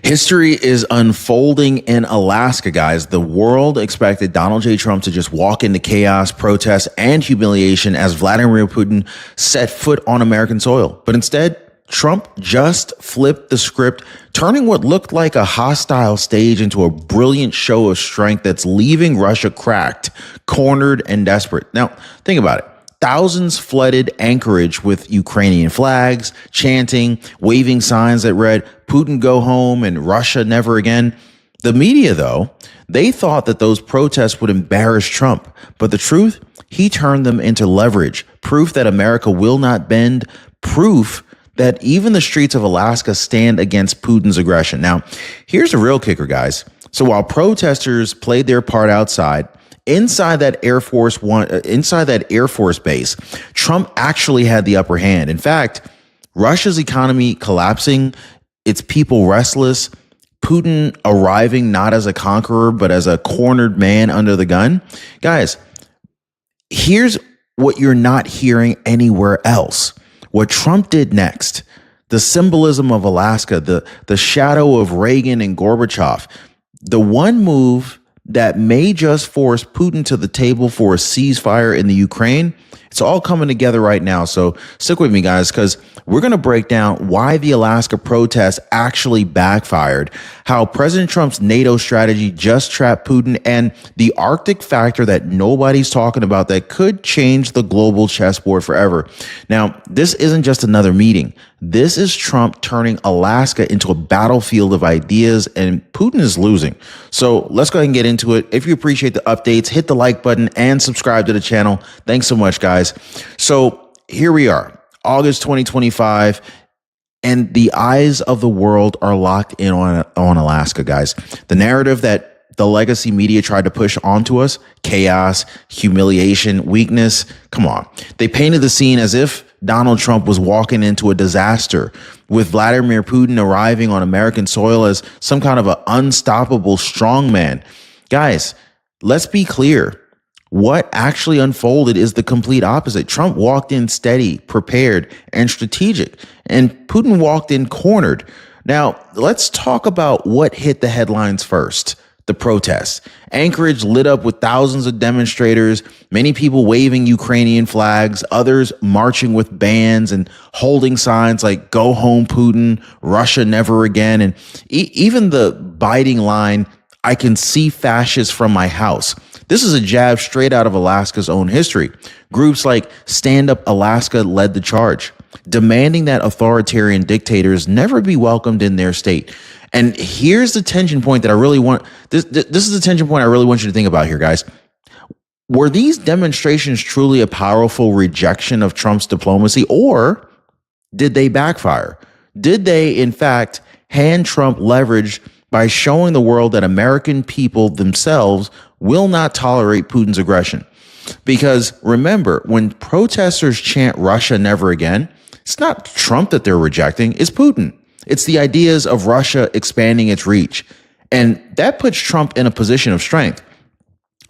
History is unfolding in Alaska, guys. The world expected Donald J. Trump to just walk into chaos, protest, and humiliation as Vladimir Putin set foot on American soil. But instead, Trump just flipped the script, turning what looked like a hostile stage into a brilliant show of strength that's leaving Russia cracked, cornered, and desperate. Now, think about it. Thousands flooded Anchorage with Ukrainian flags, chanting, waving signs that read, "Putin Go Home" and "Russia Never Again." The media, though, they thought that those protests would embarrass Trump. But the truth, he turned them into leverage, proof that America will not bend, proof that even the streets of Alaska stand against Putin's aggression. Now, here's the real kicker, guys. So while protesters played their part outside, inside that Air Force base, Trump actually had the upper hand. In fact, Russia's economy collapsing, its people restless, Putin arriving not as a conqueror, but as a cornered man under the gun. Guys, here's what you're not hearing anywhere else. What Trump did next, the symbolism of Alaska, the shadow of Reagan and Gorbachev, the one move that may just force Putin to the table for a ceasefire in the Ukraine. It's all coming together right now. So stick with me, guys, because we're going to break down why the Alaska protests actually backfired, how President Trump's NATO strategy just trapped Putin, and the Arctic factor that nobody's talking about that could change the global chessboard forever. Now, this isn't just another meeting. This is Trump turning Alaska into a battlefield of ideas, and Putin is losing. So let's go ahead and get into it. If you appreciate the updates, hit the like button and subscribe to the channel. Thanks so much, guys. So here we are, August 2025, and the eyes of the world are locked in on Alaska, guys. The narrative that the legacy media tried to push onto us, chaos, humiliation, weakness, come on. They painted the scene as if Donald Trump was walking into a disaster, with Vladimir Putin arriving on American soil as some kind of an unstoppable strongman. Guys, let's be clear. What actually unfolded is the complete opposite. Trump walked in steady, prepared, and strategic, and Putin walked in cornered. Now, let's talk about what hit the headlines first. The protests. Anchorage lit up with thousands of demonstrators, many people waving Ukrainian flags, others marching with bands and holding signs like "Go Home, Putin," "Russia Never Again," and even the biting line, "I can see fascists from my house." This is a jab straight out of Alaska's own history. Groups like Stand Up Alaska led the charge, demanding that authoritarian dictators never be welcomed in their state. And here's the tension point that I really want. This is the tension point I really want you to think about here, guys. Were these demonstrations truly a powerful rejection of Trump's diplomacy, or did they backfire? Did they, in fact, hand Trump leverage by showing the world that American people themselves will not tolerate Putin's aggression? Because remember, when protesters chant "Russia Never Again," it's not Trump that they're rejecting, it's Putin. It's the ideas of Russia expanding its reach. And that puts Trump in a position of strength,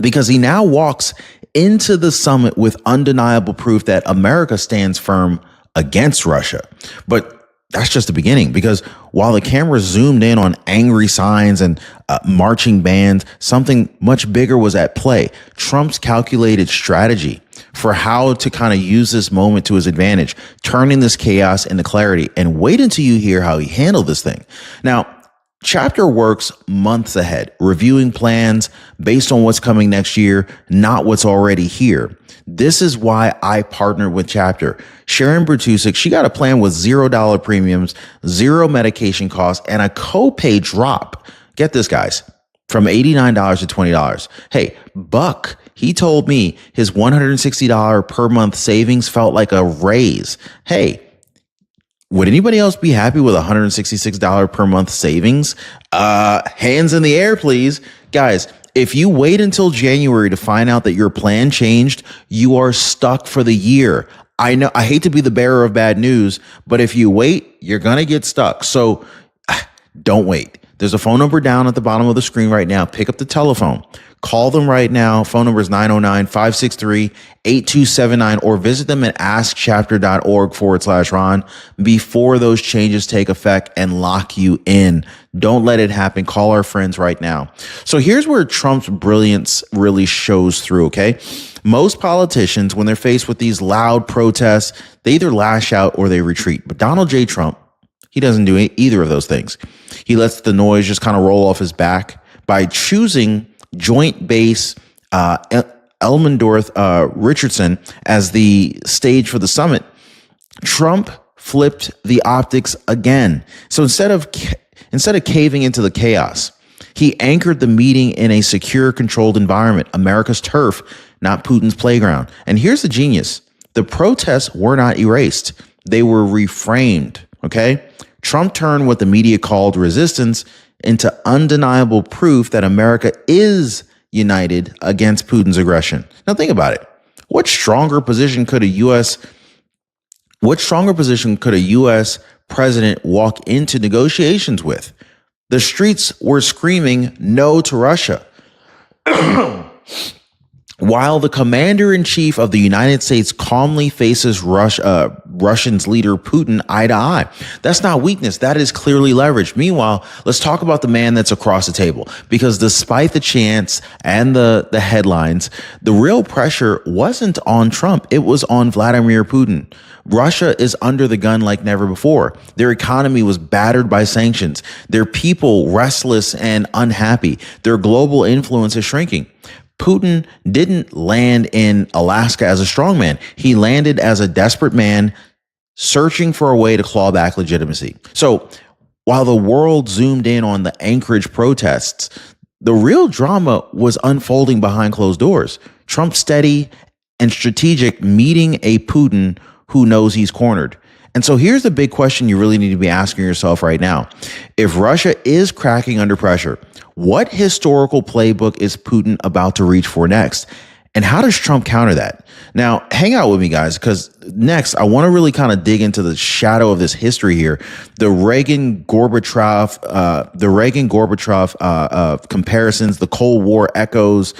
because he now walks into the summit with undeniable proof that America stands firm against Russia. But that's just the beginning, because while the camera zoomed in on angry signs and marching bands, something much bigger was at play. Trump's calculated strategy for how to kind of use this moment to his advantage, turning this chaos into clarity. And wait until you hear how he handled this thing. Now, Chapter works months ahead, reviewing plans based on what's coming next year, not what's already here. This is why I partnered with Chapter. Sharon Bertusik, she got a plan with $0 premiums, zero medication costs, and a copay drop. Get this, guys, from $89 to $20. Hey, Buck, he told me his $160 per month savings felt like a raise. Hey, would anybody else be happy with $166 per month savings? Hands in the air, please. Guys, if you wait until January to find out that your plan changed, you are stuck for the year. I know, I hate to be the bearer of bad news, but if you wait, you're going to get stuck. So don't wait. There's a phone number down at the bottom of the screen right now. Pick up the telephone. Call them right now. Phone number is 909-563-8279 or visit them at askchapter.org/Ron before those changes take effect and lock you in. Don't let it happen. Call our friends right now. So here's where Trump's brilliance really shows through, okay? Most politicians, when they're faced with these loud protests, they either lash out or they retreat. But Donald J. Trump, he doesn't do either of those things. He lets the noise just kind of roll off his back by choosing Joint Base Elmendorf Richardson as the stage for the summit. Trump flipped the optics again. So instead of caving into the chaos, he anchored the meeting in a secure, controlled environment, America's turf, not Putin's playground. And here's the genius. The protests were not erased. They were reframed, okay? Trump turned what the media called resistance into undeniable proof that America is united against Putin's aggression. Now think about it. What stronger position could a U.S. president walk into negotiations with? The streets were screaming no to Russia. While the commander-in-chief of the United States calmly faces Russian's leader Putin eye to eye. That's not weakness. That is clearly leverage. Meanwhile, let's talk about the man that's across the table. Because despite the chants and the headlines, the real pressure wasn't on Trump. It was on Vladimir Putin. Russia is under the gun like never before. Their economy was battered by sanctions. Their people restless and unhappy. Their global influence is shrinking. Putin didn't land in Alaska as a strongman. He landed as a desperate man searching for a way to claw back legitimacy. So while the world zoomed in on the Anchorage protests, the real drama was unfolding behind closed doors. Trump's steady and strategic meeting a Putin who knows he's cornered. And so here's the big question you really need to be asking yourself right now. If Russia is cracking under pressure, what historical playbook is Putin about to reach for next? And how does Trump counter that? Now, hang out with me, guys, because next I want to really kind of dig into the shadow of this history here. The Reagan-Gorbachev comparisons, the Cold War echoes,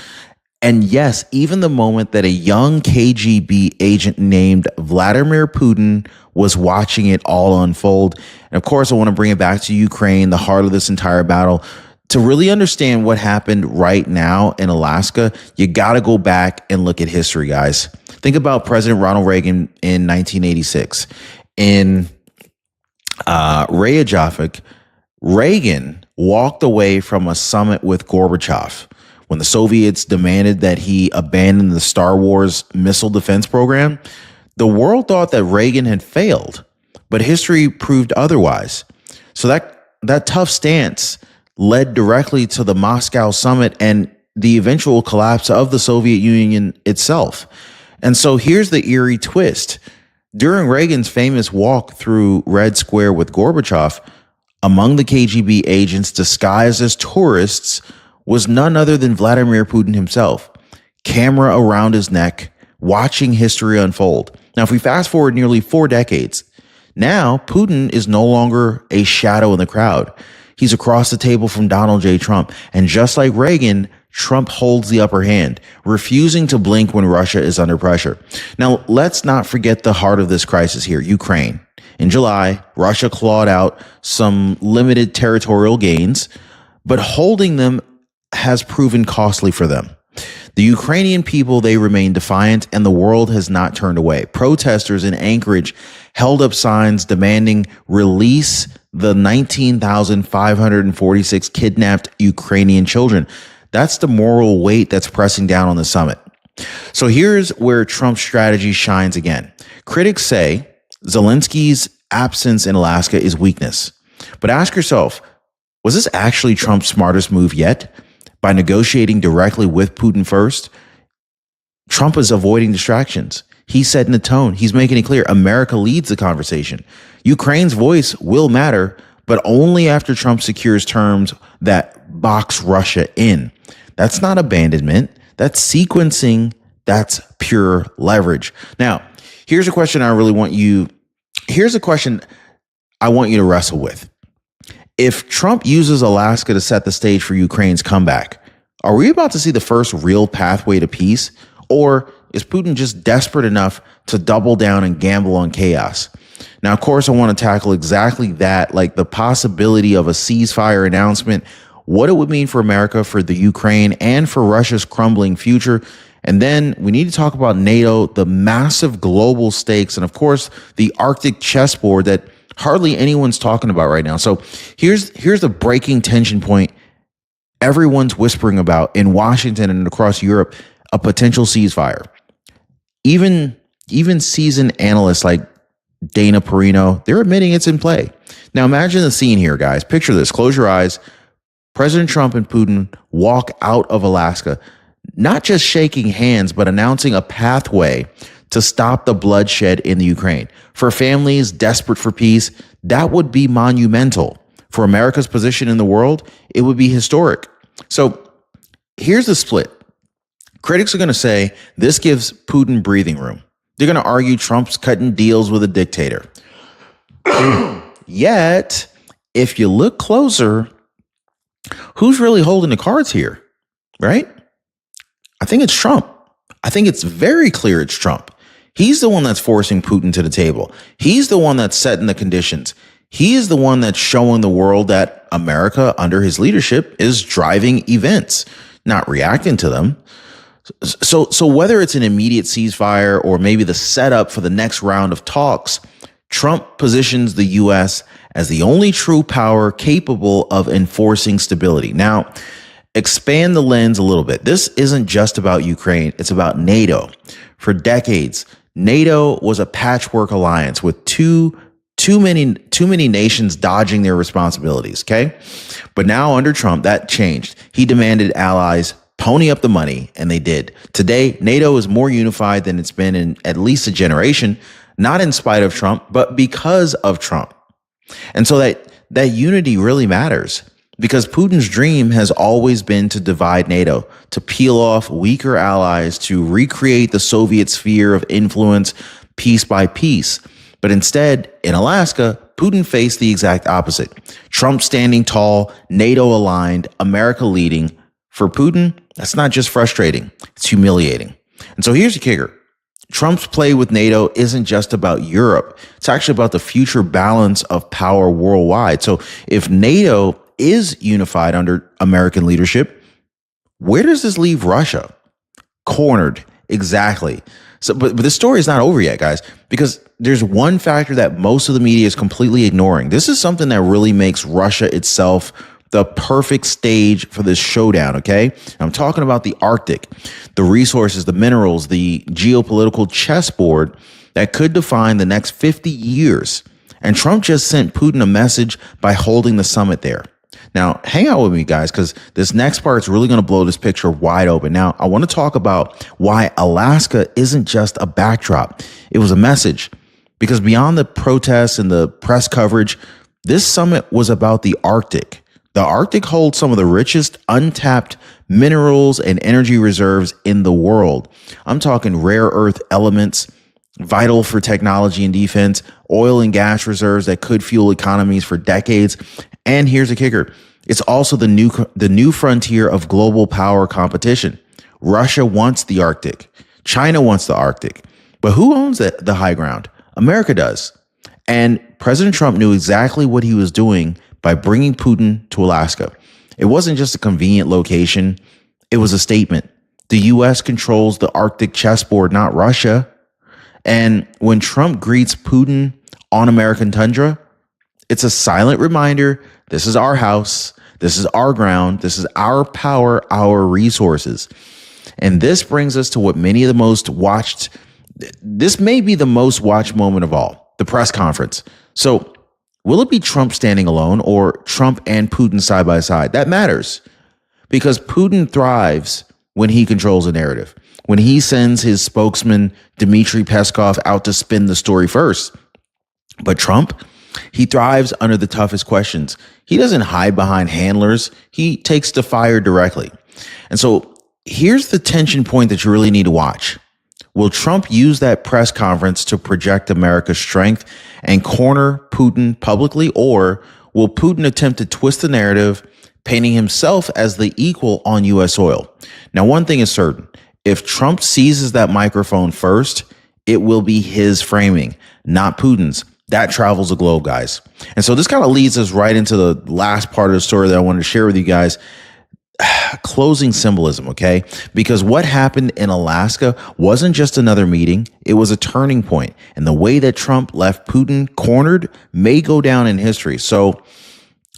and yes, even the moment that a young KGB agent named Vladimir Putin was watching it all unfold. And of course, I want to bring it back to Ukraine, the heart of this entire battle. To really understand what happened right now in Alaska, you got to go back and look at history, guys. Think about President Ronald Reagan in 1986. In Reykjavik, Reagan walked away from a summit with Gorbachev when the Soviets demanded that he abandon the Star Wars missile defense program. The world thought that Reagan had failed, but history proved otherwise. So that tough stance led directly to the Moscow summit and the eventual collapse of the Soviet Union itself. And so here's the eerie twist. During Reagan's famous walk through Red Square with Gorbachev, among the KGB agents disguised as tourists was none other than Vladimir Putin himself, camera around his neck, watching history unfold. Now, if we fast forward nearly 4 decades, now Putin is no longer a shadow in the crowd. He's across the table from Donald J. Trump. And just like Reagan, Trump holds the upper hand, refusing to blink when Russia is under pressure. Now, let's not forget the heart of this crisis here, Ukraine. In July, Russia clawed out some limited territorial gains, but holding them has proven costly for them. The Ukrainian people, they remain defiant, and the world has not turned away. Protesters in Anchorage held up signs demanding release the 19,546 kidnapped Ukrainian children. That's the moral weight that's pressing down on the summit. So here's where Trump's strategy shines again. Critics say Zelensky's absence in Alaska is weakness. But ask yourself, was this actually Trump's smartest move yet? By negotiating directly with Putin first, Trump is avoiding distractions. He's setting the tone. He's making it clear America leads the conversation. Ukraine's voice will matter, but only after Trump secures terms that box Russia in. That's not abandonment. That's sequencing. That's pure leverage. Now, here's a question I want you to wrestle with. If Trump uses Alaska to set the stage for Ukraine's comeback, are we about to see the first real pathway to peace? Or is Putin just desperate enough to double down and gamble on chaos? Now, of course, I want to tackle exactly that, like the possibility of a ceasefire announcement, what it would mean for America, for the Ukraine, and for Russia's crumbling future. And then we need to talk about NATO, the massive global stakes, and of course, the Arctic chessboard that hardly anyone's talking about right now. So here's the breaking tension point everyone's whispering about in Washington and across Europe, a potential ceasefire. Even seasoned analysts like Dana Perino, they're admitting it's in play. Now imagine the scene here, guys. Picture this. Close your eyes. President Trump and Putin walk out of Alaska, not just shaking hands, but announcing a pathway to stop the bloodshed in the Ukraine. For families desperate for peace, that would be monumental. For America's position in the world, it would be historic. So here's the split. Critics are going to say this gives Putin breathing room. They're going to argue Trump's cutting deals with a dictator. Yet, if you look closer, who's really holding the cards here, right? I think it's Trump. I think it's very clear it's Trump. He's the one that's forcing Putin to the table. He's the one that's setting the conditions. He is the one that's showing the world that America, under his leadership, is driving events, not reacting to them. So whether it's an immediate ceasefire or maybe the setup for the next round of talks, Trump positions the U.S. as the only true power capable of enforcing stability. Now, expand the lens a little bit. This isn't just about Ukraine. It's about NATO. For decades, NATO was a patchwork alliance with too many nations dodging their responsibilities. Okay. But now under Trump, that changed. He demanded allies pony up the money, and they did. Today, NATO is more unified than it's been in at least a generation, not in spite of Trump, but because of Trump. And so that unity really matters, because Putin's dream has always been to divide NATO, to peel off weaker allies, to recreate the Soviet sphere of influence piece by piece. But instead, in Alaska, Putin faced the exact opposite. Trump standing tall, NATO aligned, America leading. For Putin, that's not just frustrating, it's humiliating. And so here's the kicker. Trump's play with NATO isn't just about Europe. It's actually about the future balance of power worldwide. So if NATO is unified under American leadership, where does this leave Russia? Cornered, exactly. So, but this story is not over yet, guys, because there's one factor that most of the media is completely ignoring. This is something that really makes Russia itself the perfect stage for this showdown, okay? I'm talking about the Arctic, the resources, the minerals, the geopolitical chessboard that could define the next 50 years. And Trump just sent Putin a message by holding the summit there. Now, hang out with me, guys, because this next part is really going to blow this picture wide open. Now, I want to talk about why Alaska isn't just a backdrop. It was a message, because beyond the protests and the press coverage, this summit was about the Arctic. The Arctic holds some of the richest untapped minerals and energy reserves in the world. I'm talking rare earth elements, vital for technology and defense, oil and gas reserves that could fuel economies for decades. And here's the kicker. It's also the new frontier of global power competition. Russia wants the Arctic. China wants the Arctic. But who owns the high ground? America does. And President Trump knew exactly what he was doing by bringing Putin to Alaska. It wasn't just a convenient location. It was a statement. The U.S. controls the Arctic chessboard, not Russia. And when Trump greets Putin on American tundra, it's a silent reminder, this is our house, this is our ground, this is our power, our resources. And this brings us to what many of the most watched, this may be the most watched moment of all, the press conference. So will it be Trump standing alone or Trump and Putin side by side? That matters, because Putin thrives when he controls a narrative, when he sends his spokesman, Dmitry Peskov, out to spin the story first. But Trump, he thrives under the toughest questions. He doesn't hide behind handlers. He takes the fire directly. And so here's the tension point that you really need to watch. Will Trump use that press conference to project America's strength and corner Putin publicly, or will Putin attempt to twist the narrative, painting himself as the equal on U.S. soil? Now, one thing is certain. If Trump seizes that microphone first, it will be his framing, not Putin's. That travels the globe, guys. And so this kind of leads us right into the last part of the story that I wanted to share with you guys. Closing symbolism, okay? Because what happened in Alaska wasn't just another meeting, it was a turning point. And the way that Trump left Putin cornered may go down in history. So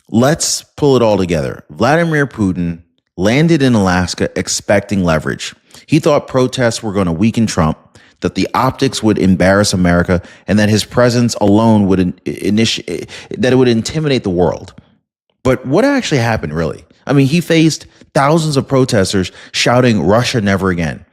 let's pull it all together. Vladimir Putin landed in Alaska expecting leverage. He thought protests were going to weaken Trump, that the optics would embarrass America, and that his presence alone would that it would intimidate the world. But what actually happened, really? I mean, he faced thousands of protesters shouting, "Russia never again."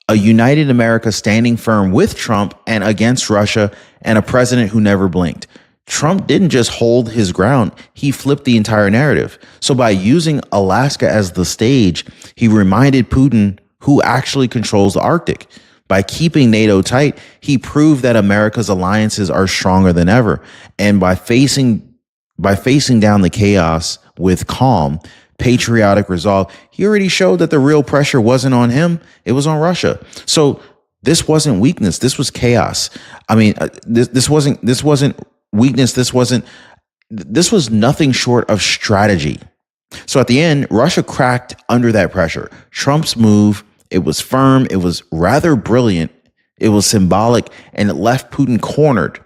A united America standing firm with Trump and against Russia, and a president who never blinked. Trump didn't just hold his ground, he flipped the entire narrative. So by using Alaska as the stage, he reminded Putin who actually controls the Arctic. By keeping NATO tight, he proved that America's alliances are stronger than ever. And by facing down the chaos with calm, patriotic resolve, he already showed that the real pressure wasn't on him, it was on Russia. So this wasn't weakness, this was chaos. I mean, this wasn't weakness, this was nothing short of strategy. So at the end, Russia cracked under that pressure. Trump's move, it was firm, it was rather brilliant, it was symbolic, and it left Putin cornered.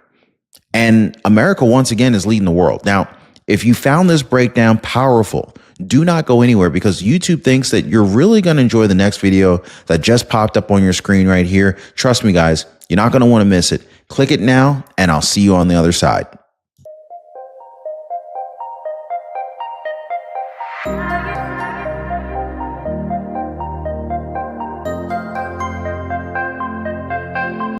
And America, once again, is leading the world. Now, if you found this breakdown powerful, do not go anywhere, because YouTube thinks that you're really going to enjoy the next video that just popped up on your screen right here. Trust me, guys, you're not going to want to miss it. Click it now, and I'll see you on the other side.